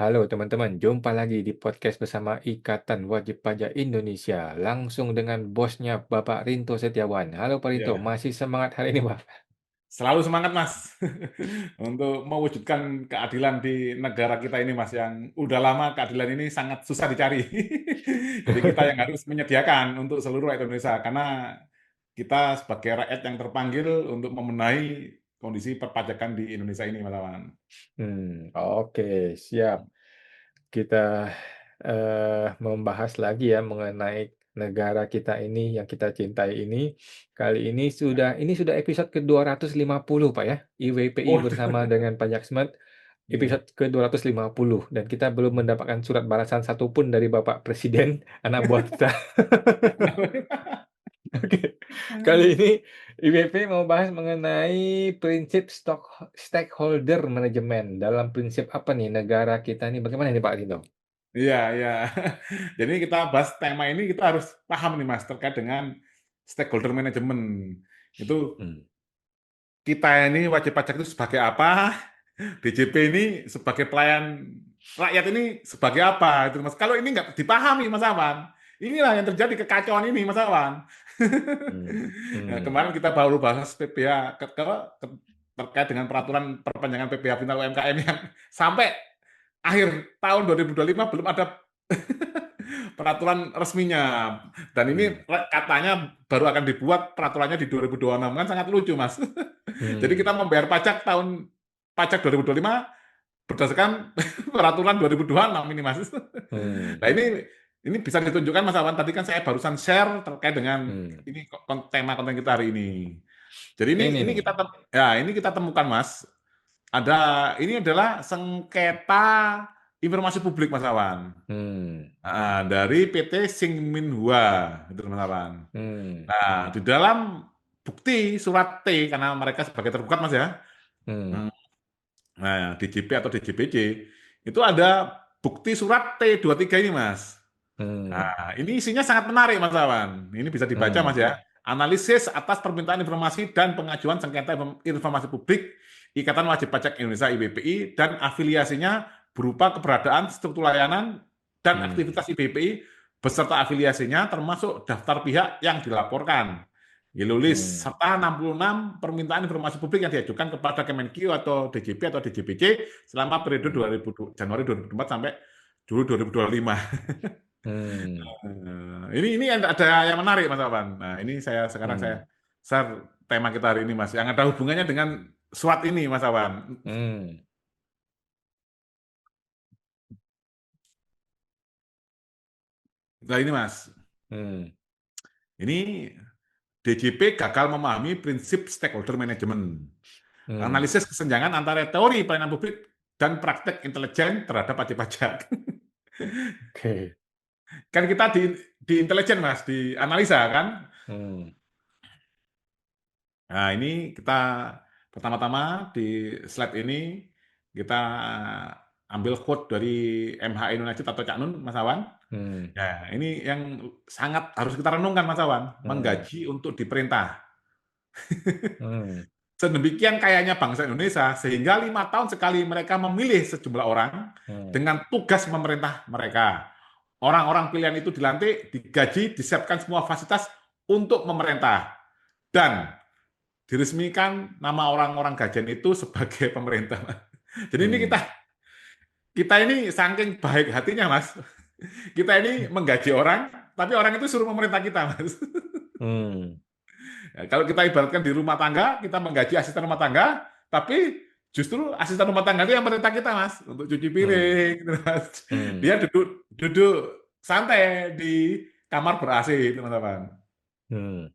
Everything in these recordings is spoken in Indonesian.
Halo teman-teman, jumpa lagi di podcast bersama Ikatan Wajib Pajak Indonesia, langsung dengan bosnya Bapak Rinto Setiawan. Halo Pak Rinto, Iya, masih semangat hari ini Pak? selalu semangat Mas, untuk mewujudkan keadilan di negara kita ini Mas, yang udah lama keadilan ini sangat susah dicari. Jadi kita yang harus menyediakan untuk seluruh rakyat Indonesia, karena kita sebagai rakyat yang terpanggil untuk membenahi kondisi perpajakan di Indonesia ini Mas Awan. Oke, siap. Kita membahas lagi ya mengenai negara kita ini yang kita cintai ini. Kali ini sudah episode ke-250 Pak ya, IWPI Oh, bersama dengan Pajak Smart, iya. episode ke-250 dan kita belum mendapatkan surat balasan satupun dari Bapak Presiden, anak buah kita. Oke, kali ini IBP mau bahas mengenai prinsip stakeholder manajemen. Dalam prinsip apa nih negara kita ini, bagaimana nih Pak Rino? Iya, iya. Jadi kita bahas tema ini, kita harus paham nih Mas, terkait dengan stakeholder management. Itu Hmm. kita ini wajib pajak itu sebagai apa, DJP ini sebagai pelayan rakyat ini sebagai apa, itu Mas. Kalau ini nggak dipahami Mas Awan, inilah yang terjadi kekacauan ini Mas Awan. Hmm. Nah, Hmm. kemarin kita baru bahas PPh terkait dengan peraturan perpanjangan PPh final UMKM yang sampai akhir tahun 2025 belum ada peraturan resminya. Dan ini Hmm. katanya baru akan dibuat peraturannya di 2026, kan sangat lucu Mas. Jadi kita Hmm. membayar pajak 2025 berdasarkan peraturan 2026 ini Mas. Hmm. Nah ini bisa ditunjukkan Mas Awan, tadi kan saya barusan share terkait dengan Hmm. ini tema konten kita hari ini. Jadi ini Ini ini nih. kita ini kita temukan Mas, ini adalah sengketa informasi publik Mas Awan. Hmm. Dari PT Sing Minhua itu Mas Awan. Hmm. Nah, di dalam bukti surat T, karena mereka sebagai tergugat Mas ya. Hmm. Hmm. Nah, DJP atau DJPJ itu ada bukti surat T23 ini, Mas. Hmm. Nah, ini isinya sangat menarik, Mas Awan. Ini bisa dibaca, Mas Hmm. ya. Analisis atas permintaan informasi dan pengajuan sengketa informasi publik Ikatan Wajib Pajak Indonesia IWPI dan afiliasinya berupa keberadaan struktur layanan dan Hmm. aktivitas IWPI beserta afiliasinya termasuk daftar pihak yang dilaporkan. Yelulis Hmm. serta 66 permintaan informasi publik yang diajukan kepada Kemenkyu atau DJP atau DJPJ selama periode Hmm. Januari 2024 sampai Juli 2025. Hmm. Ini ada yang menarik Mas Awan. Nah, ini sekarang saya Hmm. share tema kita hari ini Mas, yang ada hubungannya dengan SWOT ini Mas Awan. Hmm. Nah ini Mas, Hmm. ini DJP gagal memahami prinsip stakeholder management. Hmm. Analisis kesenjangan antara teori pelayanan publik dan praktek intelijen terhadap wajib pajak. Oke. Kan kita di intelijen Mas, di analisa kan. Hmm. Nah ini kita pertama-tama di slide ini kita ambil quote dari MHI United atau Cak Nun, Mas Awan. Hmm. Ya, ini yang sangat harus kita renungkan, Mas Awan. Hmm. Menggaji untuk diperintah. Hmm. Sedemikian kayanya bangsa Indonesia, sehingga 5 tahun sekali mereka memilih sejumlah orang Hmm. dengan tugas memerintah mereka. Orang-orang pilihan itu dilantik, digaji, disiapkan semua fasilitas untuk memerintah. Dan diresmikan nama orang-orang gajian itu sebagai pemerintah. Jadi ini kita Hmm. kita ini saking baik hatinya, Mas. Kita ini menggaji orang, tapi orang itu suruh memerintah kita, Mas. Hmm. Ya, kalau kita ibaratkan di rumah tangga, kita menggaji asisten rumah tangga, tapi justru asisten rumah tangga itu yang memerintah kita, Mas, untuk cuci Hmm. piring, gitu, Mas. Hmm. Dia duduk duduk santai di kamar ber-AC, teman-teman. Hmm.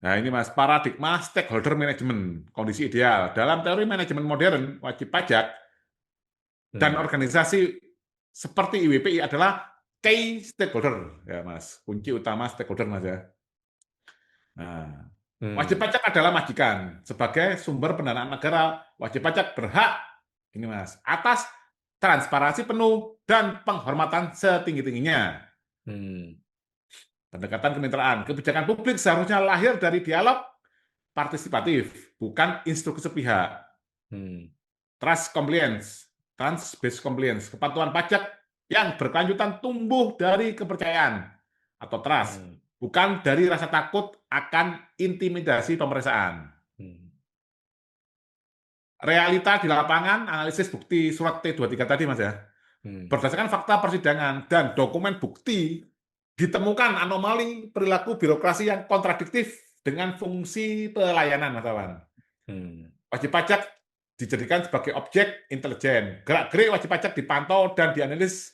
Nah, ini Mas, paradigma stakeholder management, kondisi ideal. Dalam teori manajemen modern, wajib pajak dan Hmm. organisasi seperti IWPI adalah key stakeholder, ya Mas, kunci utama stakeholder, Mas ya. Nah, wajib Hmm. pajak adalah majikan. Sebagai sumber pendanaan negara, wajib pajak berhak, ini Mas, atas transparansi penuh dan penghormatan setinggi-tingginya. Hmm. Pendekatan kemitraan, kebijakan publik seharusnya lahir dari dialog partisipatif, bukan instruksi sepihak. Hmm. Trust compliance. trust-based compliance, kepatuhan pajak yang berkelanjutan tumbuh dari kepercayaan atau trust, Hmm. bukan dari rasa takut akan intimidasi pemeriksaan. Hmm. Realita di lapangan, analisis bukti surat T23 tadi, Mas ya. Hmm. Berdasarkan fakta persidangan dan dokumen bukti, ditemukan anomali perilaku birokrasi yang kontradiktif dengan fungsi pelayanan, Mas Awan. Hmm. Wajib pajak dijadikan sebagai objek intelijen. Gerak-gerik wajib pajak dipantau dan dianalisis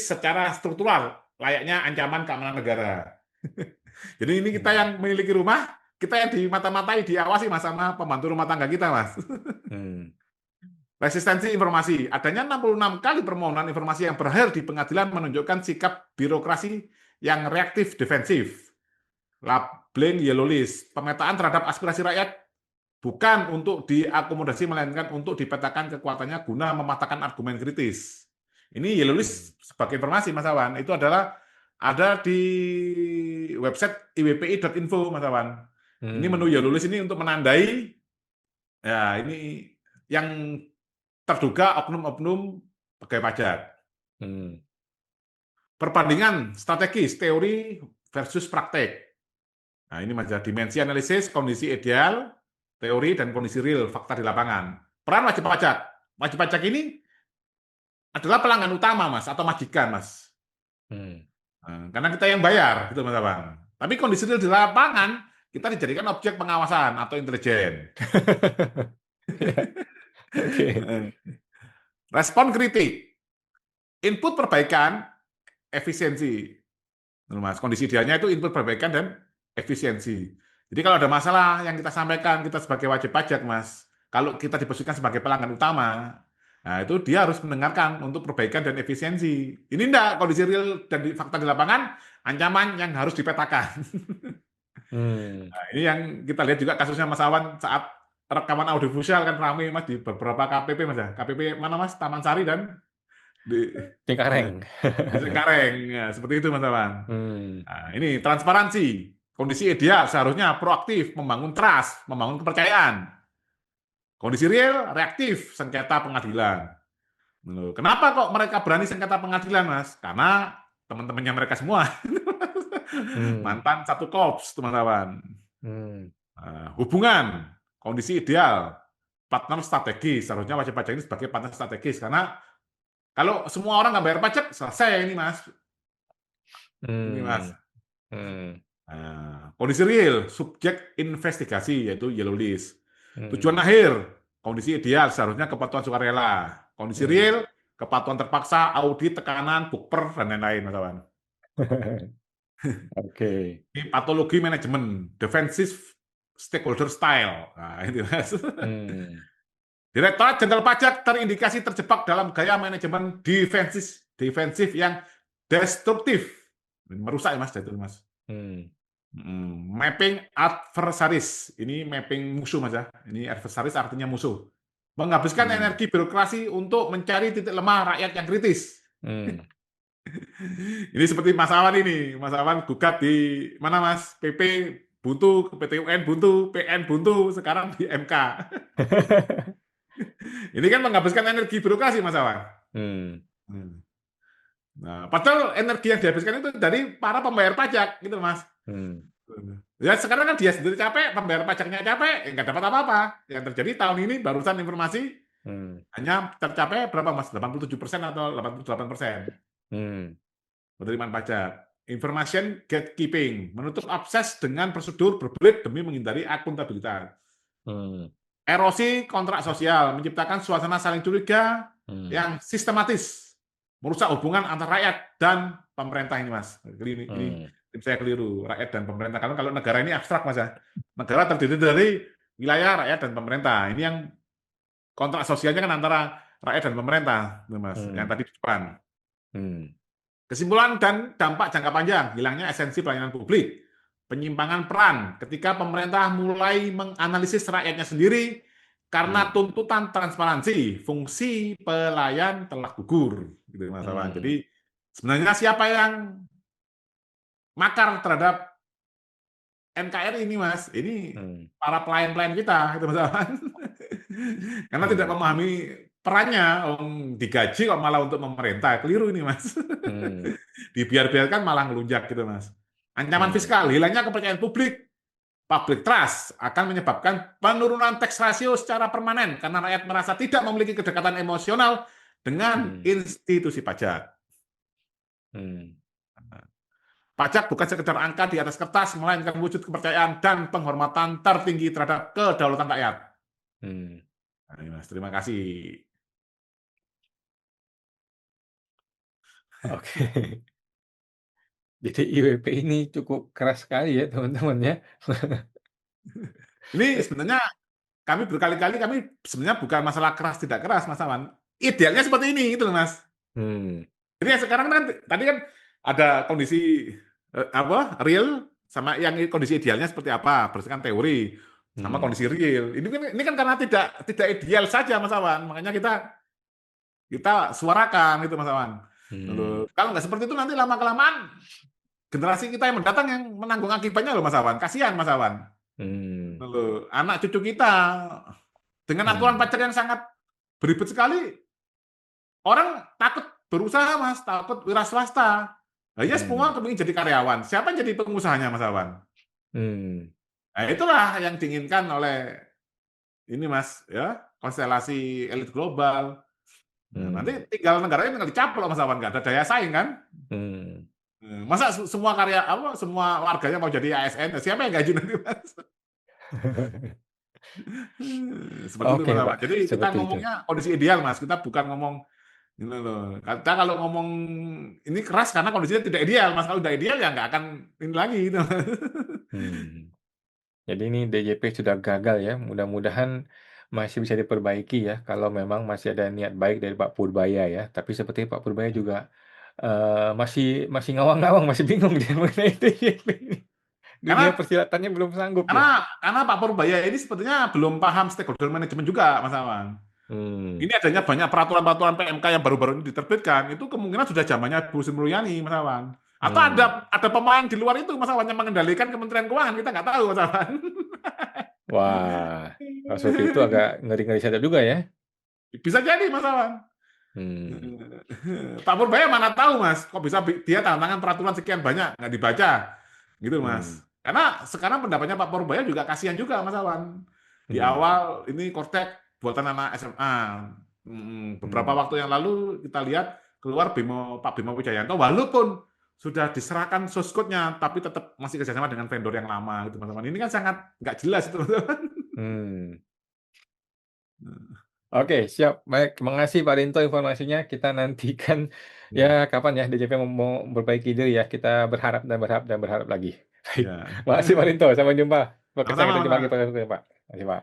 secara struktural, layaknya ancaman keamanan negara. Jadi ini kita Hmm. yang memiliki rumah, kita yang dimata-matai, diawasi, Mas, sama pembantu rumah tangga kita, Mas. Hmm. Resistensi informasi. Adanya 66 kali permohonan informasi yang berakhir di pengadilan menunjukkan sikap birokrasi yang reaktif defensif. Labeling yellow list. Pemetaan terhadap aspirasi rakyat bukan untuk diakomodasi, melainkan untuk dipetakan kekuatannya guna mematahkan argumen kritis. Ini yellow Hmm. list sebagai informasi, Mas Awan. Itu adalah ada di website iwpi.info, Mas Awan. Ini menu Hmm. yellow list ini untuk menandai, ya ini yang terduga oknum-oknum pegawai pajak. Hmm. Perbandingan strategis, teori versus praktek. Nah, ini masalah dimensi analisis, kondisi ideal, teori, dan kondisi real, fakta di lapangan. Peran wajib pajak. Wajib pajak ini adalah pelanggan utama, Mas, atau majikan, Mas. Hmm. Karena kita yang bayar, gitu, Mas Abang. Tapi kondisi real di lapangan, kita dijadikan objek pengawasan atau intelijen. Ya, oke. Respon kritik. Input perbaikan, efisiensi. Mas, kondisi idealnya itu input perbaikan dan efisiensi. Jadi kalau ada masalah yang kita sampaikan, kita sebagai wajib pajak, Mas, kalau kita diposisikan sebagai pelanggan utama, nah itu dia harus mendengarkan untuk perbaikan dan efisiensi. Ini enggak, kondisi real dan fakta di lapangan, ancaman yang harus dipetakan. Hmm. Nah, ini yang kita lihat juga kasusnya Mas Awan saat rekaman audiovisual kan ramai, Mas, di beberapa KPP, Mas ya. KPP mana, Mas? Taman Sari dan di Cengkareng. di Cengkareng. Ya, seperti itu, Mas Awan. Hmm. Nah, ini transparansi. Kondisi ideal seharusnya proaktif, membangun trust, membangun kepercayaan. Kondisi real, reaktif, sengketa pengadilan. Loh, kenapa kok mereka berani sengketa pengadilan, Mas? Karena teman-temannya mereka semua. Hmm. Mantan satu korps, teman-teman. Hmm. Hubungan, kondisi ideal, partner strategis. Seharusnya wajib pajak ini sebagai partner strategis. Karena kalau semua orang nggak bayar pajak, selesai ini, Mas. Ini, Mas. Hmm. Hmm. Kondisi real, subjek investigasi, yaitu yellow list. Tujuan Hmm. akhir, kondisi ideal, seharusnya kepatuhan sukarela. Kondisi Hmm. real, kepatuhan terpaksa, audit, tekanan, bukper, dan lain-lain, Mas Awan. Oke. Ini patologi manajemen, defensive stakeholder style. Nah, ini, Mas. Hmm. Direktorat Jenderal Pajak terindikasi terjebak dalam gaya manajemen defensif yang destruktif. Merusak ya, Mas, itu, Mas. Hmm. Mapping adversaries. Ini mapping musuh, Mas ya. Ini adversaries artinya musuh. Menghabiskan Hmm. energi birokrasi untuk mencari titik lemah rakyat yang kritis. Hmm. Ini seperti Mas Awan ini. Mas Awan gugat di mana, Mas? PP buntu, PT UN buntu, PN buntu, sekarang di MK. Ini kan menghabiskan energi birokrasi, Mas Awan. Hmm. Hmm. Nah, padahal energi yang dihabiskan itu dari para pembayar pajak, gitu, Mas. Hmm. Ya sekarang kan dia sendiri capek, pembayar pajaknya capek, nggak dapat apa-apa. Yang terjadi tahun ini barusan informasi Hmm. hanya tercapai berapa, Mas? 87% atau 88% Hmm. penerimaan pajak. Information gatekeeping, menutup akses dengan prosedur berbelit demi menghindari akuntabilitas. Hmm. Erosi kontrak sosial, menciptakan suasana saling curiga Hmm. yang sistematis, merusak hubungan antara rakyat dan pemerintah ini, Mas. Ini Hmm. saya keliru, rakyat dan pemerintah. Kalau negara ini abstrak, Mas ya. Negara terdiri dari wilayah, rakyat, dan pemerintah. Ini yang kontrak sosialnya kan antara rakyat dan pemerintah, Mas. Yang Hmm. tadi di depan. Hmm. Kesimpulan dan dampak jangka panjang, hilangnya esensi pelayanan publik, penyimpangan peran ketika pemerintah mulai menganalisis rakyatnya sendiri karena Hmm. tuntutan transparansi, fungsi pelayan telah gugur, gitu, Mas Awan. Hmm. Jadi sebenarnya siapa yang makar terhadap NKRI ini, Mas? Ini Hmm. para pelayan-pelayan kita, gitu, Mas Awan. Karena tidak Hmm. memahami perannya, digaji kok malah untuk memerintah, keliru ini Mas. Hmm, Dibiar-biarkan malah ngelunjak gitu Mas. Ancaman hmm, fiskal, hilangnya kepercayaan publik, public trust akan menyebabkan penurunan tax ratio secara permanen karena rakyat merasa tidak memiliki kedekatan emosional dengan hmm, institusi pajak. hmm. Pajak bukan sekedar angka di atas kertas, melainkan wujud kepercayaan dan penghormatan tertinggi terhadap kedaulatan rakyat. Hmm. Nah, ini Mas, terima kasih. Oke. Jadi IWP ini cukup keras sekali ya teman-teman ya. Ini Eh, sebenarnya kami berkali-kali kami sebenarnya bukan masalah keras tidak keras Mas Awan. Idealnya seperti ini gitu loh Mas. Hmm, Jadi ya sekarang kan tadi kan ada kondisi apa real sama yang kondisi idealnya seperti apa berdasarkan teori sama hmm, kondisi real. Ini kan karena tidak ideal saja Mas Awan. Makanya kita suarakan gitu Mas Awan. hmm, Lalu, kalau nggak seperti itu nanti lama kelamaan generasi kita yang mendatang yang menanggung akibatnya loh Mas Awan. Kasihan Mas Awan. hmm, Lalu, anak cucu kita dengan aturan hmm, pajak yang sangat beribet sekali, orang takut berusaha Mas, takut wira swasta. Nah, ya semua hmm, kepingin jadi karyawan. Siapa yang jadi pengusahanya Mas Awan? hmm, Nah, itulah yang diinginkan oleh ini Mas, ya konstelasi elit global. Nah, nanti hmm, tinggal negaranya tinggal dicaplok Mas Awan, nggak ada daya saing kan? hmm. Masa semua karya apa semua warganya mau jadi ASN? Siapa yang gaji nanti Mas? Seperti itu Oke Mas Awan. Pak, Jadi kita seperti itu. ngomongnya kondisi ideal Mas. Kita bukan ngomong gitu loh. Kita kalau ngomong ini keras karena kondisinya tidak ideal Mas. Kalau udah ideal ya nggak akan ini lagi gitu. Hmm. Jadi ini DJP sudah gagal ya, mudah-mudahan masih bisa diperbaiki ya, kalau memang masih ada niat baik dari Pak Purbaya ya. Tapi seperti Pak Purbaya juga, masih masih ngawang-ngawang, masih bingung dia mengenai DJP ini. Dunia Karena persilatannya belum sanggup ya. karena Pak Purbaya ini sepertinya belum paham stakeholder management juga Mas Awan. Hmm, Ini adanya banyak peraturan-peraturan PMK yang baru-baru ini diterbitkan, itu kemungkinan sudah zamannya Bu Sri Mulyani, Mas Awan. Atau hmm. ada pemain di luar itu, Mas Awan, yang mengendalikan Kementerian Keuangan, kita nggak tahu, Mas Awan. Wah, kalau seperti itu agak ngeri-ngeri sedap juga ya. Bisa jadi, Mas Awan. Hmm, Pak Purbaya mana tahu, Mas, kok bisa dia tantangan peraturan sekian banyak, nggak dibaca. Gitu, hmm, Mas. Karena sekarang pendapatnya Pak Purbaya juga kasihan juga, Mas Awan. Di hmm, awal, ini Kortek buatan anak SMA. Beberapa hmm, waktu yang lalu kita lihat keluar Pak Bimo Wijayanto, walaupun sudah diserahkan source code-nya, tapi tetap masih kerjasama dengan vendor yang lama, gitu, Mas Awan. Ini kan sangat nggak jelas itu, Mas Awan. hmm. Oke, siap. Baik, terima kasih Pak Rinto informasinya. Kita nantikan ya Ya, kapan ya DJP mau memperbaiki diri ya. Kita berharap dan berharap dan berharap lagi. Baik. ya. Makasih Pak Rinto. Sampai jumpa. Bekerja Sama-sama, kita Mas jumpa lagi Awan. Pak. Terima kasih Pak.